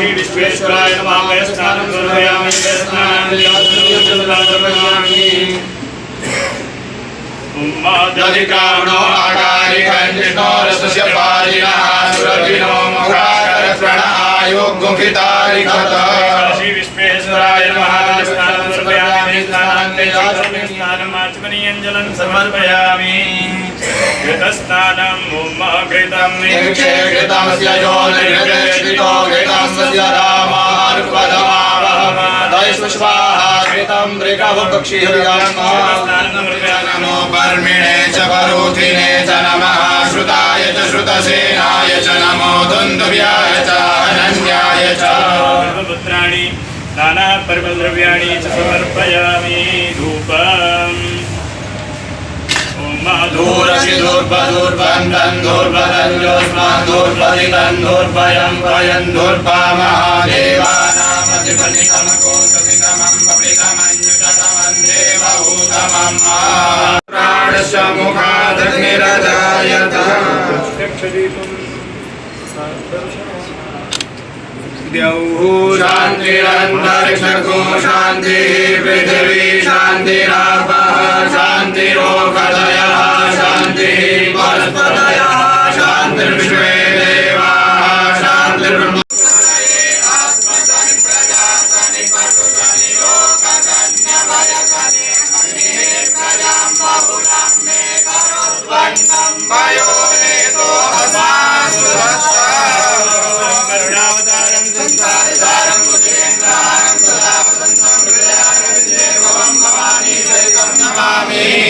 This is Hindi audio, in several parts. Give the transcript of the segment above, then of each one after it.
श्री विश्वेश्वराय नमः। स्नानं समर्पयामि दधिकामनो आकारिकञ्जितो रसस्य पारिणः सुरभिनो मुखाकरप्रणआयोग्मुखितारिकत। श्री विश्वेश्वराय नमः। स्नानं समर्पयामि स्नानमाचमनीयञ्जलं समर्पयामि। घृतस्नानं घृतं घृतमस्य यो निर्घृतो घृतमस्य रामार्पदमावहमादयस्व स्वाहा घृतं नमो पर्मिणे च परुथिने च नमः श्रुताय च श्रुतसेनाय च नमो दुन्दुभ्याय च अनन्याय च। पुत्राणि नाना पर्वद्रव्याणि च समर्पयामि। धूपम् धूरसि धूर्पधूर्पन्दन् धूर्पदञ्जोष्मान् धूर्पदितं धूर्पयं पयं धूर्पामहादेवानामधिपतितमकोसमितमं पप्लितमञ्जुषतमं देवभूतमं प्राणस्य मुखादग्निरजायत। शान्तिरन्तरिक्षको शान्तिः पृथिवी शान्तिरापः शान्तिरोषधयः शान्तिः वनस्पतयः शान्तिर्विश्वे देवाः शान्तिर्ब्रह्म।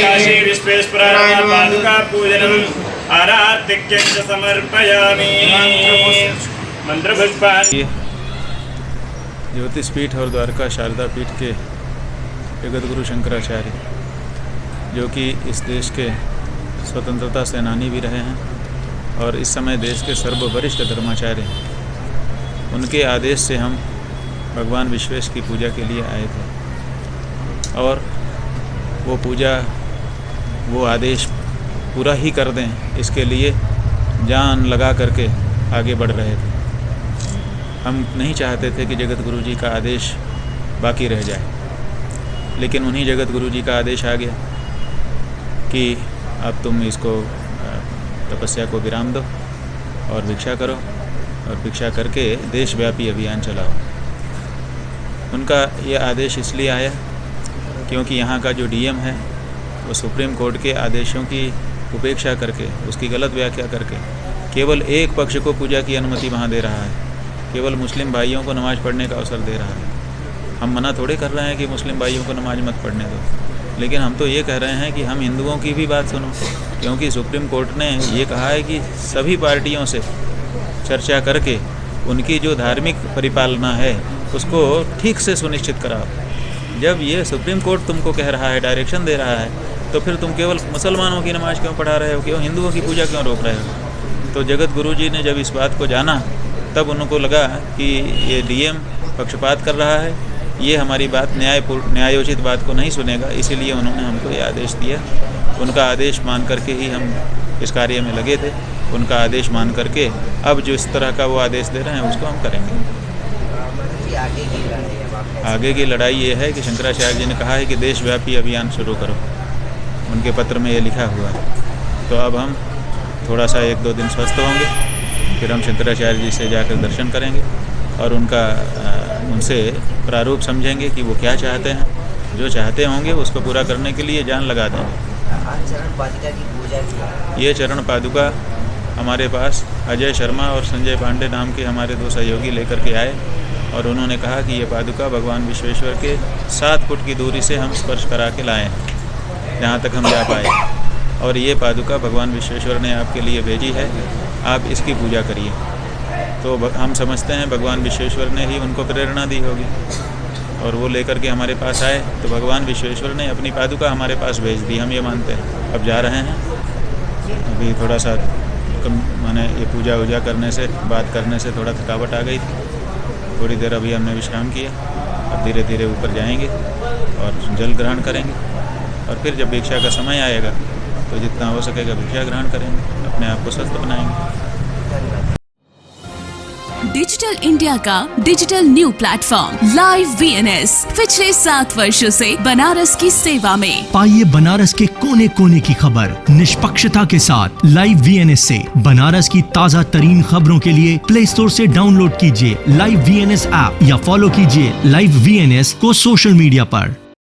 काशी विश्वेश्वराय पादुका पूजनम् आराधिक्यं च समर्पयामि। मंत्रपुष्पाणि। ज्योतिष पीठ और द्वारका शारदा पीठ के जगत गुरु शंकराचार्य, जो कि इस देश के स्वतंत्रता सेनानी भी रहे हैं और इस समय देश के सर्ववरिष्ठ धर्माचार्य हैं, उनके आदेश से हम भगवान विश्वेश की पूजा के लिए आए थे और वो पूजा, वो आदेश पूरा ही कर दें, इसके लिए जान लगा करके आगे बढ़ रहे थे। हम नहीं चाहते थे कि जगत गुरु जी का आदेश बाकी रह जाए, लेकिन उन्हीं जगत गुरु जी का आदेश आ गया कि अब तुम इसको तपस्या को विराम दो और भिक्षा करो और भिक्षा करके देशव्यापी अभियान चलाओ। उनका यह आदेश इसलिए आया क्योंकि यहाँ का जो डीएम है वो सुप्रीम कोर्ट के आदेशों की उपेक्षा करके, उसकी गलत व्याख्या करके केवल एक पक्ष को पूजा की अनुमति वहाँ दे रहा है, केवल मुस्लिम भाइयों को नमाज़ पढ़ने का अवसर दे रहा है। हम मना थोड़े कर रहे हैं कि मुस्लिम भाइयों को नमाज मत पढ़ने दो, लेकिन हम तो ये कह रहे हैं कि हम हिंदुओं की भी बात सुनो, क्योंकि सुप्रीम कोर्ट ने ये कहा है कि सभी पार्टियों से चर्चा करके उनकी जो धार्मिक परिपालना है उसको ठीक से सुनिश्चित कराओ। जब ये सुप्रीम कोर्ट तुमको कह रहा है, डायरेक्शन दे रहा है, तो फिर तुम केवल मुसलमानों की नमाज क्यों पढ़ा रहे हो, क्यों हिंदुओं की पूजा क्यों रोक रहे हो? तो जगत गुरु जी ने जब इस बात को जाना तब उनको लगा कि ये डीएम पक्षपात कर रहा है, ये हमारी बात न्यायोचित बात को नहीं सुनेगा, इसीलिए उन्होंने हमको ये आदेश दिया। उनका आदेश मान करके ही हम इस कार्य में लगे थे। उनका आदेश मान करके अब जो इस तरह का वो आदेश दे रहे हैं उसको हम करेंगे। आगे की लड़ाई ये है कि शंकराचार्य जी ने कहा है कि देशव्यापी अभियान शुरू करो, उनके पत्र में ये लिखा हुआ है। तो अब हम थोड़ा सा 1-2 दिन स्वस्थ होंगे, फिर हम शंकराचार्य जी से जाकर दर्शन करेंगे और उनसे प्रारूप समझेंगे कि वो क्या चाहते हैं। जो चाहते होंगे उसको पूरा करने के लिए जान लगा देंगे। ये चरण पादुका हमारे पास अजय शर्मा और संजय पांडे नाम के हमारे 2 सहयोगी लेकर के आए और उन्होंने कहा कि ये पादुका भगवान विश्वेश्वर के 7 फुट की दूरी से हम स्पर्श करा के लाए हैं, जहाँ तक हम जा पाए। और ये पादुका भगवान विश्वेश्वर ने आपके लिए भेजी है, आप इसकी पूजा करिए। तो हम समझते हैं भगवान विश्वेश्वर ने ही उनको प्रेरणा दी होगी और वो लेकर के हमारे पास आए, तो भगवान विश्वेश्वर ने अपनी पादुका हमारे पास भेज दी, हम ये मानते हैं। अब जा रहे हैं, अभी थोड़ा सा मैंने ये पूजा वूजा करने से, बात करने से थोड़ा थकावट आ गई थी, थोड़ी देर अभी हमने विश्राम किया। अब धीरे धीरे ऊपर जाएंगे और जल ग्रहण करेंगे और फिर जब भिक्षा का समय आएगा तो जितना हो सकेगा भिक्षा ग्रहण करेंगे, अपने आप को स्वस्थ बनाएंगे। डिजिटल इंडिया का digital new platform live VNS पिछले 7 वर्षों से बनारस की सेवा में। पाइए बनारस के कोने कोने की खबर निष्पक्षता के साथ। लाइव VNS से बनारस की ताज़ा तरीन खबरों के लिए प्ले स्टोर से डाउनलोड कीजिए लाइव VNS ऐप या फॉलो कीजिए लाइव VNS को सोशल मीडिया पर।